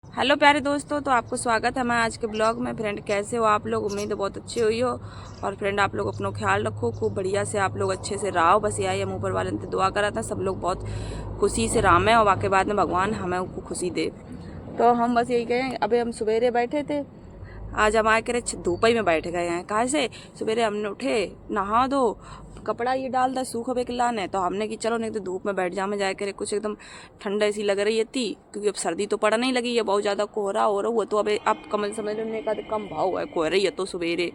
Hello प्यारे दोस्तों, तो आपको स्वागत है हमारे आज के ब्लॉग में। फ्रेंड, कैसे हो आप लोग? उम्मीद है बहुत अच्छी हुई हो। और फ्रेंड, आप लोग अपना ख्याल रखो, खूब बढ़िया से आप लोग अच्छे से रहो। बस यही हम ऊपर वाले से दुआ करा था, सब लोग बहुत खुशी से राम है और वाकई बाद में भगवान हमें उनको खुशी दे। तो हम बस यही कहें, अभी हम सवेरे बैठे थे, आज हम आए करे धूप ही में बैठ गए हैं। कहाँ से सवेरे हमने उठे, नहा दो, कपड़ा ये डाल दा सूख बे लाने, तो हमने कि चलो नहीं तो धूप में बैठ जा में जाए करे, कुछ एकदम ठंडा ऐसी लग रही थी क्योंकि अब सर्दी तो पड़ नहीं लगी है, बहुत ज़्यादा कोहरा हो रहा हुआ। तो अब कमल समझ लेने का कम भाव है, कोहरा ही है तो सवेरे।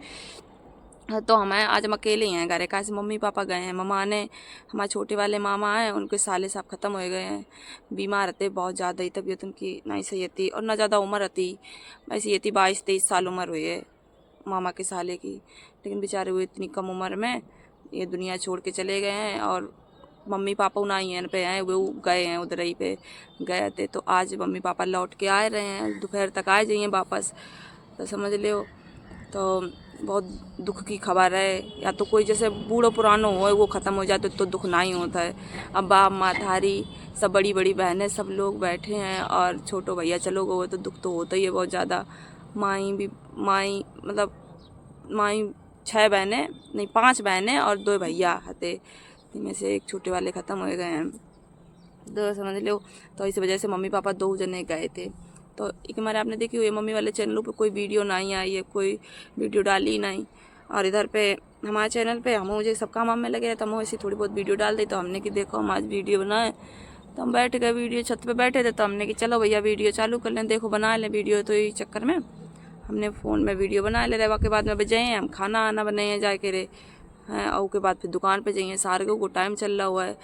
तो आज हम अकेले ही हैं घर। कहाँ से मम्मी पापा गए हैं, मम्मा ने, हमारे छोटे वाले मामा आए, उनके साले साहब ख़त्म हो गए हैं, बीमार रहते बहुत ज़्यादा ही, तबीयत उनकी नहीं सही थी और ना ज़्यादा उम्र रहती, ऐसी ये थी 22-23 साल उम्र हुई है मामा के साले की। लेकिन बेचारे वो इतनी कम उम्र में ये दुनिया छोड़ के चले गए हैं। और मम्मी पापा उनाई हैं पे हैं, वो गए हैं उधर ही पे गए थे। तो आज मम्मी पापा लौट के आए रहे हैं, दोपहर तक आ जाइए वापस, तो समझ लो। तो बहुत दुख की खबर है। या तो कोई जैसे बूढ़ो पुरानो हो वो ख़त्म हो जाए तो दुख नहीं होता है। अब बाप मातारी सब बड़ी बड़ी बहनें सब लोग बैठे हैं और छोटो भैया चलो गए तो दुख तो होता ही है बहुत ज़्यादा। माई भी, माई मतलब माई 6 बहनें नहीं 5 बहनें और 2 भैया हते, इनमें से एक छोटे वाले ख़त्म हो गए हैं, तो समझ लो। तो इस वजह से मम्मी पापा 2 जने गए थे। तो एक हमारे आपने देखी हुई मम्मी वाले चैनलों पे कोई वीडियो नहीं आई है, कोई वीडियो डाली नहीं। और इधर पे हमारे चैनल पे हम मुझे सब काम में लगे रहता, हम ऐसी थोड़ी बहुत वीडियो डाल दी। तो हमने कि देखो हम आज वीडियो बनाए, तो हम बैठ गए वीडियो छत पे बैठे थे, तो हमने कि चलो भैया वीडियो चालू कर लें, देखो बना लें वीडियो। तो इस चक्कर में हमने फ़ोन में वीडियो बना ले रहे। के बाद में बजाए हम खाना आना बनाए जाए के रे हैं, और के बाद फिर दुकान पे जाइए। सारगो को टाइम चल रहा हुआ है,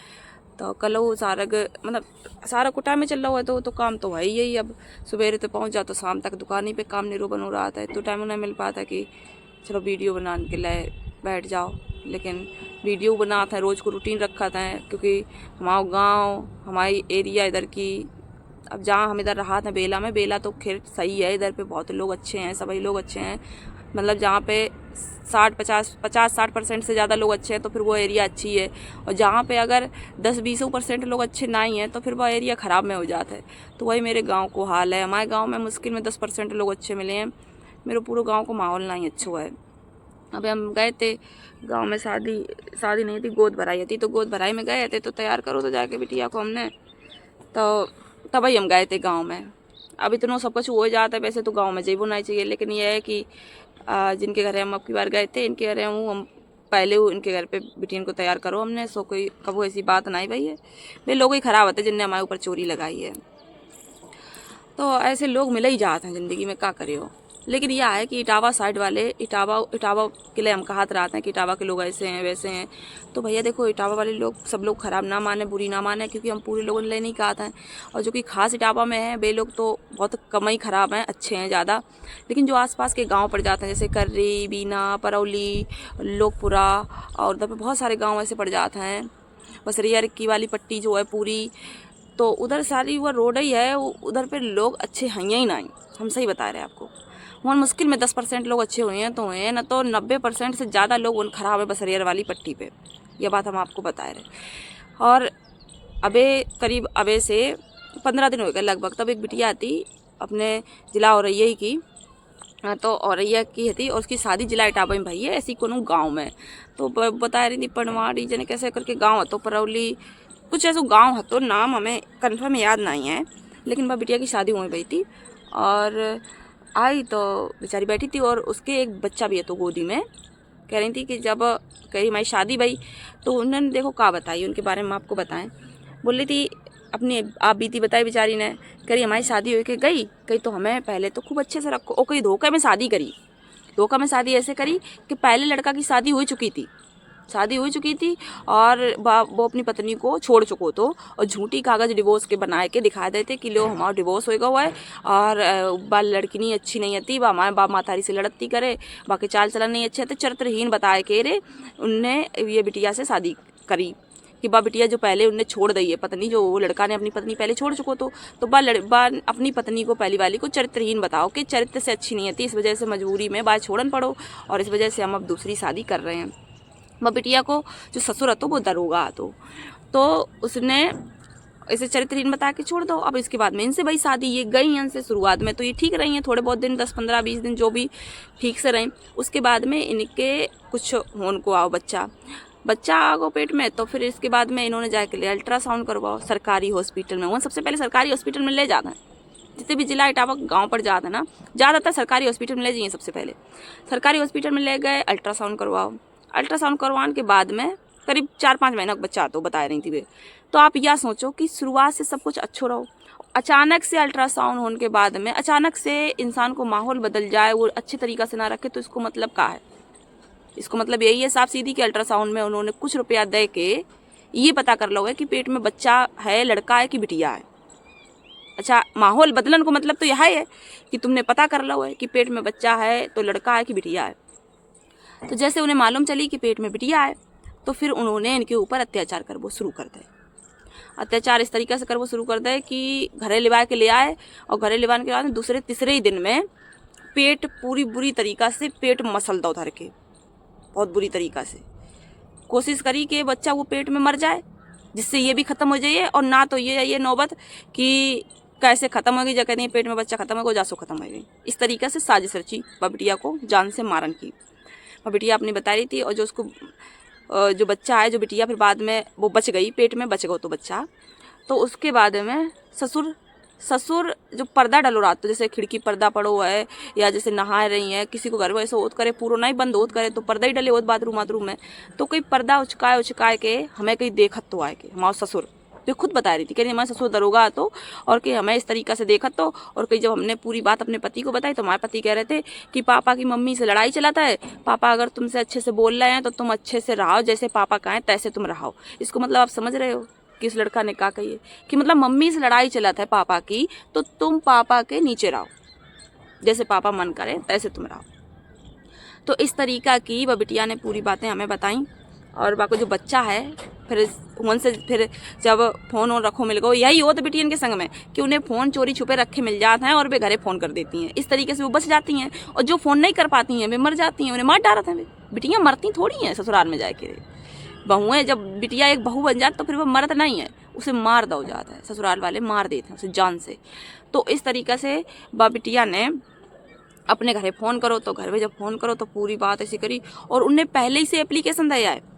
तो कल वो सारग मतलब सारा को टाइम में चल रहा हुआ है, तो काम तो है ही। अब सवेरे तो पहुंच जाओ तो शाम तक दुकान ही पे काम निरूपण हो रहा था, तो टाइम नहीं मिल पाता कि चलो वीडियो बनाने के लिए बैठ जाओ। लेकिन वीडियो बनाता है, रोज़ को रूटीन रखा था, क्योंकि हमारा गांव हमारी एरिया इधर की, अब जहाँ हम इधर रहा था बेला में, बेला तो खैर सही है, इधर पे बहुत लोग अच्छे हैं, सभी लोग अच्छे हैं। मतलब जहाँ पे 60 से ज़्यादा लोग अच्छे हैं तो फिर वो एरिया अच्छी है। और जहाँ पे अगर 10-20% लोग अच्छे नहीं हैं तो फिर वो एरिया ख़राब में हो जाता है। तो वही मेरे गांव को हाल है। हमारे गांव में मुश्किल में 10% लोग अच्छे मिले हैं, मेरे पूरे गांव को माहौल नहीं अच्छा हुआ है। अभी हम गए थे गांव में, शादी नहीं थी, गोद भराई थी, तो गोद भराई में गए थे, तो तैयार करो तो जाके बिटिया को हमने, तो तभी हम गए थे गांव में। अब इतना सब कुछ हो जाता है, वैसे तो गांव में जेबो नहीं चाहिए, लेकिन यह है कि जिनके घर हम अब की बार गए थे, इनके घर हम पहले इनके घर पे बिटियन को तैयार करो हमने, सो कोई कबो ऐसी बात नहीं भाई है। वे लोग ही ख़राब होते जिनने हमारे ऊपर चोरी लगाई है। तो ऐसे लोग मिले ही जाते हैं ज़िंदगी में, क्या करे हो। लेकिन यह है कि इटावा साइड वाले, इटावा के लिए हम कहते रहते हैं कि इटावा के लोग ऐसे हैं वैसे हैं। तो भैया देखो, इटावा वाले लोग सब लोग ख़राब ना माने, बुरी ना माने, क्योंकि हम पूरे लोगों ने नहीं कहते हैं। और जो कि खास इटावा में है वे लोग तो बहुत कम ही ख़राब हैं, अच्छे हैं ज़्यादा। लेकिन जो आसपास के गांव पड़ जाते हैं, जैसे कर्री, बीना, परौली, लोकपुरा, और उधर पर बहुत सारे गाँव ऐसे पड़ जाते हैं। बसरिया की वाली पट्टी जो है पूरी, तो उधर सारी वो रोड ही है, उधर पे लोग अच्छे हैं ही नहीं। हम सही बता रहे हैं आपको, वहाँ मुश्किल में 10% लोग अच्छे हुए हैं, तो हुए न तो 90% से ज़्यादा लोग उन खराब है बसरियर वाली पट्टी पे। यह बात हम आपको बता रहे हैं। और अबे करीब अबे से 15 दिन हो गए लगभग, तब एक बिटिया थी अपने जिला औरैया ही की, तो औरैया की थी, और उसकी शादी जिला इटावा में भई है, ऐसी कोनो गाँव में। तो बता रही थी पनवाड़ी जने कैसे करके गाँव है, तो परौली कुछ ऐसा गांव है, तो नाम हमें कंफर्म याद नहीं है। लेकिन वह बिटिया की शादी वहीं गई थी, और आई तो बेचारी बैठी थी, और उसके एक बच्चा भी है, तो गोदी में कह रही थी कि जब कही हमारी शादी भई, तो उन्होंने देखो क्या बताई उनके बारे में आपको बताएं। बोल रही थी अपनी आप बीती बताई बेचारी ने, कह रही हमारी शादी हो के गई कही, तो हमें पहले तो खूब अच्छे से रखो, और कहीं धोखे में शादी करी। धोखा में शादी ऐसे करी कि पहले लड़का की शादी हो चुकी थी, और वो अपनी पत्नी को छोड़ चुको तो, और झूठी कागज़ डिवोर्स के बना के दिखा देते कि लो हमारा डिवोर्स होएगा हुआ है, और बाल लड़की नहीं अच्छी नहीं आती, बा हमारे बाप मातारी से लड़ती करे, बाकी चाल चलन नहीं अच्छे थे, चरित्रहीन बताए के रे उनने ये बिटिया से शादी करी। कि बा बिटिया जो पहले उनने छोड़ दी है पत्नी, जो वो लड़का ने अपनी पत्नी पहले छोड़ चुको तो बा अपनी पत्नी को पहली वाली को चरित्रहीन बताओ कि चरित्र से अच्छी नहीं आती, इस वजह से मजबूरी में बात छोड़न पड़ो, और इस वजह से हम अब दूसरी शादी कर रहे हैं। वह बिटिया को जो ससुर तो वो दरोगा तो उसने ऐसे चरित्रहीन बता के छोड़ दो। अब इसके बाद में इनसे भाई शादी, ये गई इनसे शुरुआत में तो ये ठीक रही हैं थोड़े बहुत दिन, 10 15 20 दिन जो भी ठीक से रहें। उसके बाद में इनके कुछ होन को आओ बच्चा आ गो पेट में, तो फिर इसके बाद में इन्होंने जाके ले अल्ट्रासाउंड करवाओ सरकारी हॉस्पिटल में। वो सबसे पहले सरकारी हॉस्पिटल में ले जाना है, जितने भी जिला इटावा गांव पर जाता है ना, ज़्यादातर सरकारी हॉस्पिटल में ले जाइए। सबसे पहले सरकारी हॉस्पिटल में ले गए, अल्ट्रासाउंड करवाओ। अल्ट्रासाउंड करवाने के बाद में करीब 4-5 महीना का बच्चा तो बता रही थी वे। तो आप यह सोचो कि शुरुआत से सब कुछ अच्छो रहो, अचानक से अल्ट्रासाउंड होने के बाद में अचानक से इंसान को माहौल बदल जाए, वो अच्छे तरीक़ा से ना रखे, तो इसको मतलब क्या है? इसको मतलब यही है साफ सीधी कि अल्ट्रासाउंड में उन्होंने कुछ रुपया दे के ये पता कर लो है कि पेट में बच्चा है, लड़का है कि बिटिया है। अच्छा, माहौल बदलन को मतलब तो यह है कि तुमने पता कर लो है कि पेट में बच्चा है तो लड़का है कि बिटिया है। तो जैसे उन्हें मालूम चली कि पेट में बिटिया है, तो फिर उन्होंने इनके ऊपर अत्याचार करवो शुरू कर दे। अत्याचार इस तरीके से करवो शुरू कर दे कि घरे लिवा के ले आए, और घरे लिवाने के बाद दूसरे तीसरे ही दिन में पेट पूरी बुरी तरीक़ा से पेट मसल दो धर के, बहुत बुरी तरीक़ा से कोशिश करी कि बच्चा वो पेट में मर जाए, जिससे ये भी ख़त्म हो जाइए। और ना तो ये नौबत कि कैसे ख़त्म होगी, जब कहती है पेट में बच्चा ख़त्म होगा, जासो ख़त्म हो गई। इस तरीक़े से साजिश रची बिटिया को जान से मारन की। बिटिया अपनी बता रही थी, और जो उसको जो बच्चा है, जो बिटिया फिर बाद में वो बच गई, पेट में बच गया तो बच्चा, तो उसके बाद में ससुर जो पर्दा डलो रात, तो जैसे खिड़की पर्दा पड़ो है, या जैसे नहा रही है, किसी को घर में ऐसे ओत करे, पूरा नहीं बंद ओत करे तो पर्दा ही डले ओत बाथरूम में, तो कोई पर्दा उचकाए के हमें कहीं देखत तो आए के हमारे ससुर जो खुद बता रही थी, कह रही हमारे ससुर दरोगा तो, और कि हमें इस तरीक़ा से देखत तो। और कहीं जब हमने पूरी बात अपने पति को बताई तो हमारे पति कह रहे थे कि पापा की मम्मी से लड़ाई चलाता है, पापा अगर तुमसे अच्छे से बोल रहे हैं तो तुम अच्छे से रहो, जैसे पापा कहें तैसे तुम रहो। इसको मतलब आप समझ रहे हो कि इस लड़का ने कहा कही है कि मतलब मम्मी से लड़ाई चलाता है पापा की, तो तुम पापा के नीचे रहो, जैसे पापा मन करे तैसे तुम रहो। तो इस तरीक़ा की वह बिटिया ने पूरी बातें हमें बताई। और बाकी जो बच्चा है फिर जब फ़ोन और रखो मिल गो, यही हो तो बिटियन के संग में कि उन्हें फ़ोन चोरी छुपे रखे मिल जाते हैं और वे घरे फ़ोन कर देती हैं। इस तरीके से वो बच जाती हैं, और जो फ़ोन नहीं कर पाती हैं वे मर जाती हैं, उन्हें मार डालते हैं। वे बिटियाँ मरती थोड़ी हैं ससुराल में जाके। बहुएँ जब बिटिया एक बहू बन जाती तो फिर वो मरत नहीं है, उसे मार दो जाता है, ससुराल वाले मार देते हैं उसे जान से। तो इस तरीक़े से बिटिया ने अपने घरे फ़ोन करो, तो घर में जब फ़ोन करो तो पूरी बात ऐसी करी। और उनने पहले ही से एप्लीकेशन दिया है,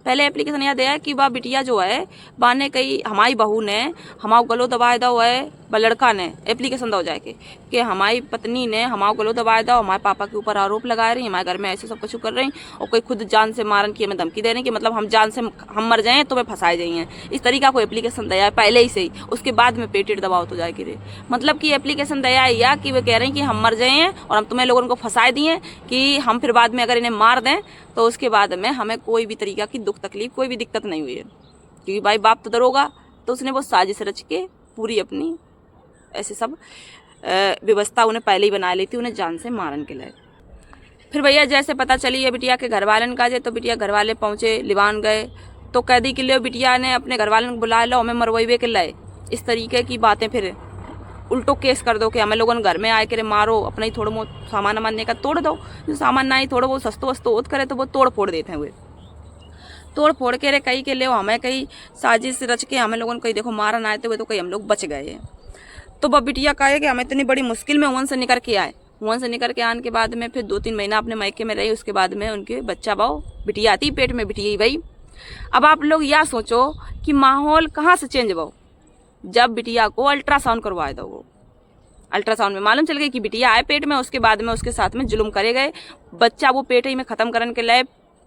पहले एप्लीकेशन यह दिया है कि बा बिटिया जो है बाने कही हमारी बहू ने हमारा गलो दबाए दो है, ब लड़का ने एप्लीकेशन दो जाके कि हमारी पत्नी ने हमारा गलो दबाए दो, हमारे पापा के ऊपर आरोप लगा रही, हमारे घर में ऐसे सब कुछ कर रही, और कोई खुद जान से मारन की हमें धमकी दे रही कि मतलब हम जान से हम मर जाएँ तो वे फंसाए जाइए। इस तरीका को एप्लीकेशन दिया है पहले ही से ही। उसके बाद में पेटेड दबाओ तो जाके रे मतलब कि एप्लीकेशन दिया है या कि वे कह रहे हैं कि हम मर जाएँ और हम तुम्हें लोगों को फंसाए दिए कि हम फिर बाद में अगर इन्हें मार दें तो उसके बाद में हमें कोई भी तरीका की दुख तकलीफ कोई भी दिक्कत नहीं हुई है, क्योंकि भाई बाप तो दरोगा। तो उसने वो साजिश रच के पूरी अपनी ऐसे सब व्यवस्था उन्हें पहले ही बना ली थी उन्हें जान से मारन के लिए। फिर भैया जैसे पता चली है बिटिया के घर वालन का जे, तो बिटिया घर वाले पहुँचे, लिवान गए, तो कैदी के लिए बिटिया ने अपने घर वालन को बुला लो, हमें मरवाइबे के लाए। इस तरीके की बातें फिर उल्टो केस कर दो कि हमें लोगों ने घर में आए करे मारो, अपना ही थोड़ा बहुत सामान वामान का तोड़ दो, जो सामान ना ही थोड़ा बहुत सस्तो वस्तो होत करे तो वो तोड़ फोड़ देते हैं। वे तोड़ फोड़ के रे कहीं के ले हमें कहीं साजिश रच के हमें लोगों ने कहीं देखो मारन आए थे हुए, तो कहीं हम लोग बच गए हैं। तो वह बिटिया कहे कि हमें इतनी बड़ी मुश्किल में वन से निकल के आए, वन से निकल के आने के बाद में फिर 2-3 महीना अपने मायके में रही। उसके बाद में उनके बच्चा बाओ बिटिया आती पेट में, बिटिया ही भाई। अब आप लोग यह सोचो कि माहौल कहाँ से चेंज हो, जब बिटिया को अल्ट्रासाउंड करवाए दो। वो अल्ट्रासाउंड में मालूम चल गई कि बिटिया आए पेट में, उसके बाद में उसके साथ में जुल्म करे गए, बच्चा वो पेट ही में ख़त्म करने के लिए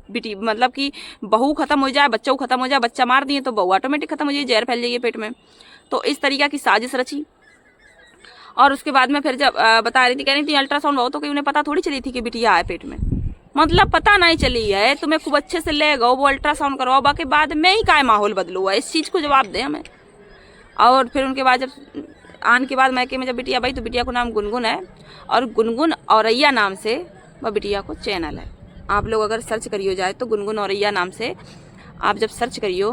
बिटी मतलब कि बहू ख़त्म हो जाए, बच्चा ख़त्म हो जाए, बच्चा मार दिए तो बहू ऑटोमेटिक ख़त्म हो जाए, जहर फैल जाइए पेट में। तो इस तरीक़ा की साजिश रची। और उसके बाद में फिर जब बता रही थी, कह रही थी अल्ट्रासाउंड हो तो कि उन्हें पता थोड़ी चली थी कि बिटिया आए पेट में, मतलब पता नहीं चली है। तुम्हें खूब अच्छे से ले गो वो अल्ट्रासाउंड करवाओ, बाकी बाद में ही काय माहौल बदलू है, इस चीज़ को जवाब दें हमें। और फिर उनके बाद जब आने के बाद मैके में जब बिटिया भाई, तो बिटिया को नाम गुनगुन है, और गुनगुन औरैया नाम से वह बिटिया को चैनल है। आप लोग अगर सर्च करियो जाए तो गुनगुन औरैया नाम से आप जब सर्च करियो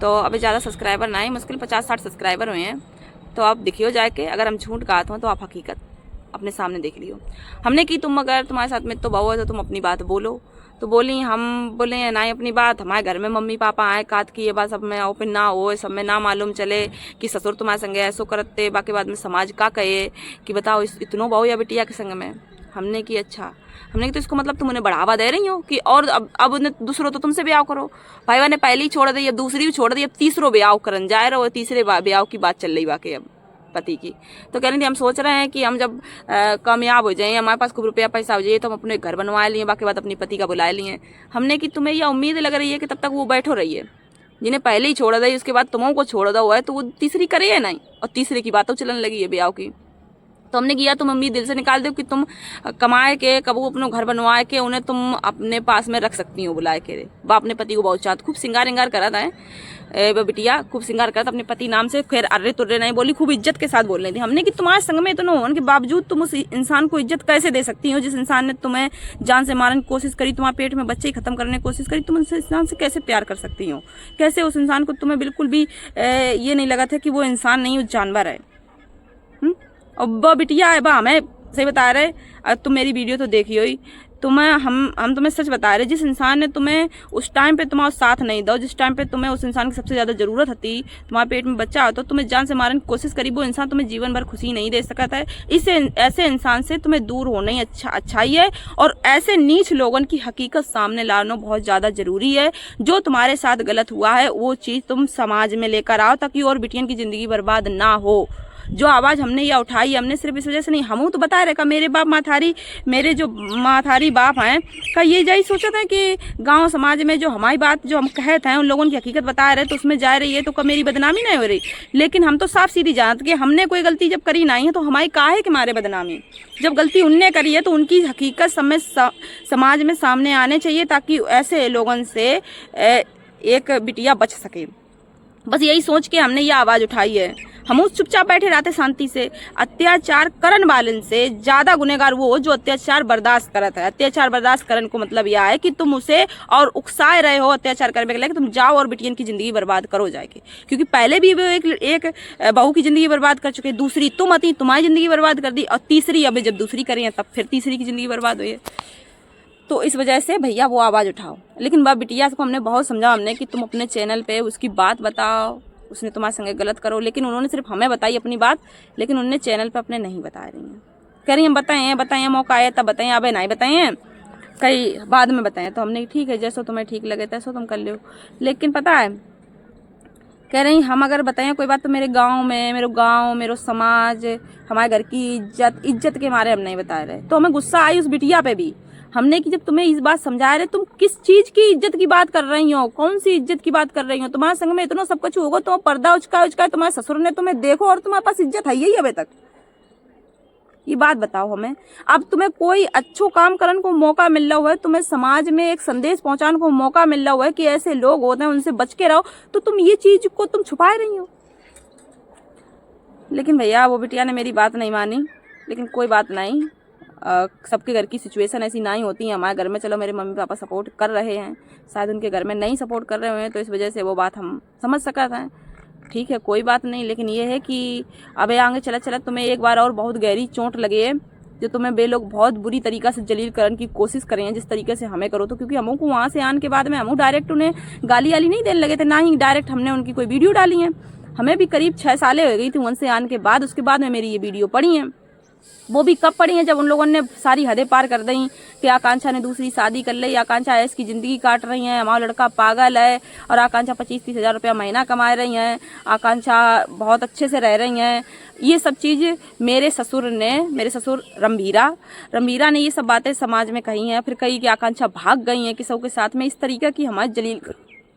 तो अभी ज़्यादा सब्सक्राइबर ना ही, मुश्किल 50-60 सब्सक्राइबर हुए हैं। तो आप देखियो जाके, अगर हम झूठ कहते हो तो आप हकीकत अपने सामने देख लियो। हमने की तुम अगर तुम्हारे साथ में तो बहु है तो तुम अपनी बात बोलो, तो बोली हम बोले ना अपनी बात, हमारे घर में मम्मी पापा आए कात की ये बात सब में ओपन ना हो, सब में ना मालूम चले कि ससुर तुम्हारे संग ऐसो करते, बाकी बाद में समाज का कहे कि बताओ इतनो बहू या बिटिया के संग में। हमने की अच्छा, हमने की तो इसको मतलब तुम उन्हें बढ़ावा दे रही हो कि और अब उन्हें दूसरों तो तुमसे ब्याह करो। भाई ने पहली छोड़ दी, अब दूसरी भी छोड़ दी, अब तीसरो ब्याह करन जाए रहो, तीसरे ब्याह की बात चल रही बाकी अब पति की। तो कह रही थी हम सोच रहे हैं कि हम जब कामयाब हो जाएं, हमारे पास खूब रुपया पैसा हो जाए तो हम अपने घर बनवा लिए, बाकी बात अपनी पति का बुला लिए। हमने कि तुम्हें यह उम्मीद लग रही है कि तब तक वो बैठो रहिए, जिन्हें पहले ही छोड़ दी उसके बाद तुमों को छोड़ दो है तो वो तीसरी करे या नहीं, और तीसरे की बातों चलने लगी है ब्याह की। तो हमने किया तुम उम्मीद दिल से निकाल दो कि तुम कमाए के कब अपने घर बनवाए के उन्हें तुम अपने पास में रख सकती हो बुलाए के। वह अपने पति को बहुत चाहती, खूब सिंगार इंगार करा था बिटिया, खूब सिंगार करा था अपने पति नाम से। खैर अर्रे तुर्रे नहीं बोली, खूब इज्जत के साथ बोल रही थी। हमने कि तुम्हारे संग में इतना होने के बावजूद तुम उस इंसान को इज्जत कैसे दे सकती हो जिस इंसान ने तुम्हें जान से मारने की कोशिश करी, तुम्हारे पेट में बच्चे ही खत्म करने की कोशिश करी, तुम उस इंसान से कैसे प्यार कर सकती हो? कैसे उस इंसान को तुम्हें बिल्कुल भी ये नहीं लगा था कि वो इंसान नहीं, वो जानवर है। और वह बिटिया है, बा हमें सही बता रहे, तुम मेरी वीडियो तो देखी हुई, तुम्हें हम तुम्हें सच बता रहे, जिस इंसान ने तुम्हें उस टाइम पे तुम्हारा साथ नहीं दो, जिस टाइम पे तुम्हें उस इंसान की सबसे ज़्यादा ज़रूरत थी, तुम्हारे पेट में बच्चा हो तो तुम्हें जान से मारने की कोशिश करी, वो इंसान तुम्हें जीवन भर खुशी नहीं दे सकता है। इससे ऐसे इंसान से तुम्हें दूर होना ही अच्छाई है, और ऐसे नीच लोगों की हकीकत सामने लाना बहुत ज़्यादा ज़रूरी है। जो तुम्हारे साथ गलत हुआ है वो चीज़ तुम समाज में लेकर आओ ताकि और बिटियन की ज़िंदगी बर्बाद ना हो। जो आवाज़ हमने ये उठाई, हमने सिर्फ इस वजह से नहीं, हम तो बता रहे का मेरे बाप माथारी, मेरे जो माथारी बाप हैं का ये यही सोचा था कि गांव समाज में जो हमारी बात जो हम कहते हैं उन लोगों की हकीकत बता रहे तो उसमें जा रही है तो मेरी बदनामी नहीं हो रही। लेकिन हम तो साफ सीधी जानते कि हमने कोई गलती जब करी नहीं है तो हमारी काहे के मारे बदनामी। जब गलती उनने करी है तो उनकी हकीकत समाज में सामने आने चाहिए ताकि ऐसे लोगों से एक बिटिया बच सके। बस यही सोच के हमने ये आवाज़ उठाई है। हम उस चुपचाप बैठे रहते शांति से। अत्याचार करन वालन से ज़्यादा गुनहगार वो हो जो अत्याचार बर्दाश्त करता है। अत्याचार बर्दाश्त करन को मतलब यह है कि तुम उसे और उकसाए रहे हो अत्याचार करने के लिए, तुम जाओ और बिटियन की ज़िंदगी बर्बाद करो जाके। क्योंकि पहले भी वो एक बहू की ज़िंदगी बर्बाद कर चुके, दूसरी तुम आती तुम्हारी ज़िंदगी बर्बाद कर दी, और तीसरी अब जब दूसरी करें तब फिर तीसरी की ज़िंदगी बर्बाद हुई है। तो इस वजह से भैया वो आवाज़ उठाओ। लेकिन वह बिटिया को हमने बहुत समझा हमने कि तुम अपने चैनल पे उसकी बात बताओ, उसने तुम्हारे संगे गलत करो, लेकिन उन्होंने सिर्फ हमें बताई अपनी बात, लेकिन उन्होंने चैनल पे अपने नहीं बता रही हैं। कह रही हम बताएं मौका आया तब बताएं, अब नहीं बताएं कई बाद में बताएं। तो हमने ठीक है जैसो तुम्हें ठीक लगे तैसो तुम कर लो। लेकिन पता है कह रही हम अगर बताएं कोई बात तो मेरे गांव मेरा समाज, हमारे घर की इज्जत के मारे हम नहीं बता रहे। तो हमें गुस्सा आई उस बिटिया पे भी। हमने कि जब तुम्हें इस बात समझा रहे तुम किस चीज़ की इज्जत की बात कर रही हो, कौन सी इज्जत की बात कर रही हो? तुम्हारे संग में इतना सब कुछ होगा, तुम पर्दा उचका तुम्हारे ससुर ने तुम्हें देखो और तुम्हारे पास इज्जत है ही अभी तक? ये बात बताओ हमें। अब तुम्हें कोई अच्छो काम करने को मौका मिल रहा हुआ है, तुम्हें समाज में एक संदेश पहुंचाने को मौका मिल रहा हुआ है कि ऐसे लोग होते हैं उनसे बच के रहो, तो तुम ये चीज को तुम छुपाए रही हो। लेकिन भैया वो बिटिया ने मेरी बात नहीं मानी। लेकिन कोई बात नहीं, सबके घर की सिचुएशन ऐसी नहीं होती है। हमारे घर में चलो मेरे मम्मी पापा सपोर्ट कर रहे हैं, शायद उनके घर में नहीं सपोर्ट कर रहे हुए हैं, तो इस वजह से वो बात हम समझ सकते हैं। ठीक है कोई बात नहीं। लेकिन ये है कि अब आगे चला तुम्हें एक बार और बहुत गहरी चोट लगे है, जो तुम्हें वे लोग बहुत बुरी तरीक़ा से जलील करने की कोशिश करें जिस तरीके से हमें करो। तो क्योंकि हमों को वहाँ से आने के बाद में हम डायरेक्ट उन्हें गाली वाली नहीं देने लगे थे, ना ही डायरेक्ट हमने उनकी कोई वीडियो डाली है। हमें भी करीब 6 सालें हो गई थी उनसे आने के बाद। उसके बाद में मेरी ये वीडियो पड़ी है, वो भी कब पड़ी है जब उन लोगों ने सारी हदें पार कर दी कि आकांक्षा ने दूसरी शादी कर ली, आकांक्षा ऐस की ज़िंदगी काट रही हैं, हमारा लड़का पागल है और आकांक्षा 25-30 हज़ार रुपया महीना कमा रही हैं, आकांक्षा बहुत अच्छे से रह रही हैं। ये सब चीज़ मेरे ससुर रंभीरा ने ये सब बातें समाज में कही हैं। फिर कही कि आकांक्षा भाग गई हैं किसी के साथ में, इस तरीके की हमारी जलील।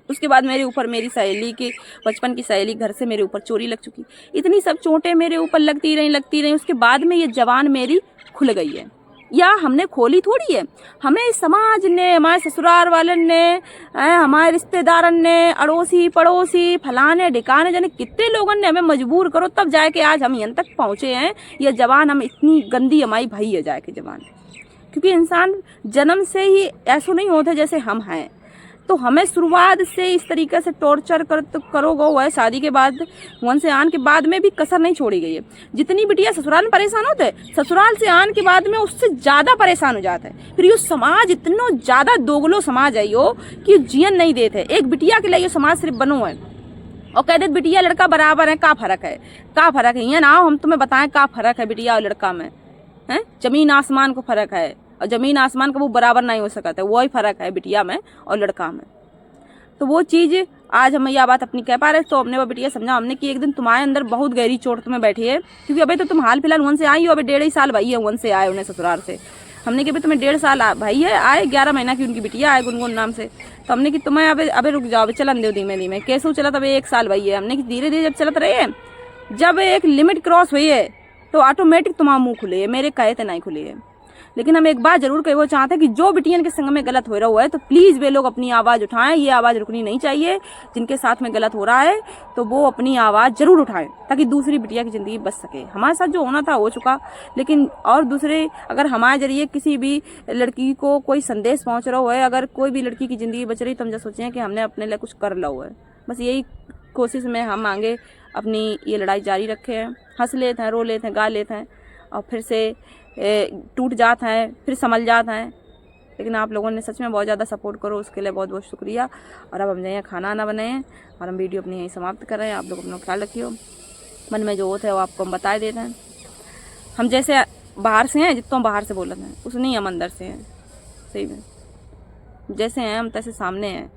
उसके बाद मेरे ऊपर मेरी सहेली की बचपन की सहेली घर से मेरे ऊपर चोरी लग चुकी। इतनी सब चोटें मेरे ऊपर लगती रही। उसके बाद में ये जवान मेरी खुल गई है, या हमने खोली थोड़ी है। हमें समाज ने, हमारे ससुराल वालन ने, हमारे रिश्तेदारन ने, अड़ोसी पड़ोसी फलाने ढिकाने जाने कितने लोगों ने हमें मजबूर करो तब जाके आज हम यहाँ तक पहुँचे हैं। यह जवान हम इतनी गंदी हमारी भाई है जाके जवान। क्योंकि इंसान जन्म से ही ऐसा नहीं होता जैसे हम हैं। तो हमें शुरुआत से इस तरीके से टॉर्चर करोगे हुआ है। शादी के बाद, वन से आने के बाद में भी कसर नहीं छोड़ी गई है। जितनी बिटिया ससुराल में परेशान होते हैं, ससुराल से आने के बाद में उससे ज़्यादा परेशान हो जाता है। फिर ये समाज इतना ज़्यादा दोगलो समाज है यो कि जियन नहीं देते। एक बिटिया के लिए ये समाज सिर्फ बनो है और कह देते बिटिया लड़का बराबर है, का फ़र्क है, का फ़र्क है। ये ना हम तुम्हें बताएं का फ़र्क है बिटिया और लड़का में, है जमीन आसमान को फ़र्क है। और ज़मीन आसमान का वो बराबर नहीं हो सकता है, वही फ़र्क है बिटिया में और लड़का में। तो वो चीज़ आज हम यह बात अपनी कह पा रहे। तो हमने वो बिटिया समझा हमने कि एक दिन तुम्हारे अंदर बहुत गहरी चोट तुम्हें बैठी है, क्योंकि अभी तो तुम हाल फिलहाल वन से आई हो, अभी 1.5 साल भाई है वन से आए उन्हें ससुराल से। हमने कि भाई तुम्हें 1.5 साल भाई है आए, 11 महीना की उनकी बिटिया आए गुनगुन नाम से। तो हमने कि तुम्हें अबे रुक जाओ, चलन दो धीमे धीमे, कैसे चला तब 1 साल भाई है। हमने कि धीरे धीरे जब चलत रहे है, जब एक लिमिट क्रॉस हुई है तो ऑटोमेटिक तुम्हारा मुँह खुले है, मेरे कहे थे नहीं खुले है। लेकिन हम एक बात जरूर कहे वो चाहते हैं कि जो बिटियन के संग में गलत हो रहा है तो प्लीज़ वे लोग अपनी आवाज़ उठाएं। ये आवाज़ रुकनी नहीं चाहिए। जिनके साथ में गलत हो रहा है तो वो अपनी आवाज़ जरूर उठाएं ताकि दूसरी बिटिया की ज़िंदगी बच सके। हमारे साथ जो होना था हो चुका, लेकिन और दूसरे अगर हमारे जरिए किसी भी लड़की को कोई संदेश पहुँच रहा है, अगर कोई भी लड़की की ज़िंदगी बच रही तो हम जो सोचें कि हमने अपने लिए कुछ कर ला हुआ है। बस यही कोशिश में हम आगे अपनी ये लड़ाई जारी रखे हैं। हंस लेते हैं, रो लेते हैं, गा लेते हैं और फिर से टूट जाते हैं, फिर संभल जाते हैं। लेकिन आप लोगों ने सच में बहुत ज़्यादा सपोर्ट करो, उसके लिए बहुत बहुत शुक्रिया। और अब हम जाइए खाना ना बनाए और हम वीडियो अपनी यहीं समाप्त कर रहे हैं। आप लोग अपना ख्याल रखियो। मन में जो होता है वो आपको हम बता देते हैं। हम जैसे बाहर से हैं, जितना बाहर से बोलते हैं उस नहीं, हम अंदर से हैं। सही में जैसे हैं हम तैसे सामने हैं।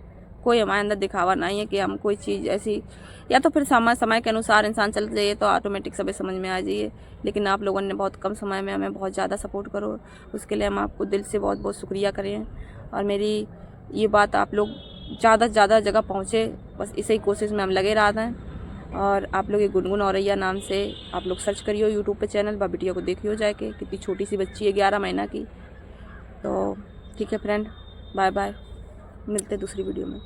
कोई हमारे अंदर दिखावा नहीं है कि हम कोई चीज़ ऐसी, या तो फिर समय के अनुसार इंसान चल जाइए तो ऑटोमेटिक सभी समझ में आ जाइए। लेकिन आप लोगों ने बहुत कम समय में हमें बहुत ज़्यादा सपोर्ट करो, उसके लिए हम आपको दिल से बहुत बहुत शुक्रिया करें। और मेरी ये बात आप लोग ज़्यादा से ज़्यादा जगह पहुँचे, बस इसी कोशिश में हम लगे रहते हैं। और आप लोग ये गुनगुन औरैया नाम से आप लोग सर्च करियो यूट्यूब पे चैनल, बिटिया को देखियो जाके, कितनी छोटी सी बच्ची है 11 महीना की। तो ठीक है फ्रेंड, बाय बाय, मिलते दूसरी वीडियो में।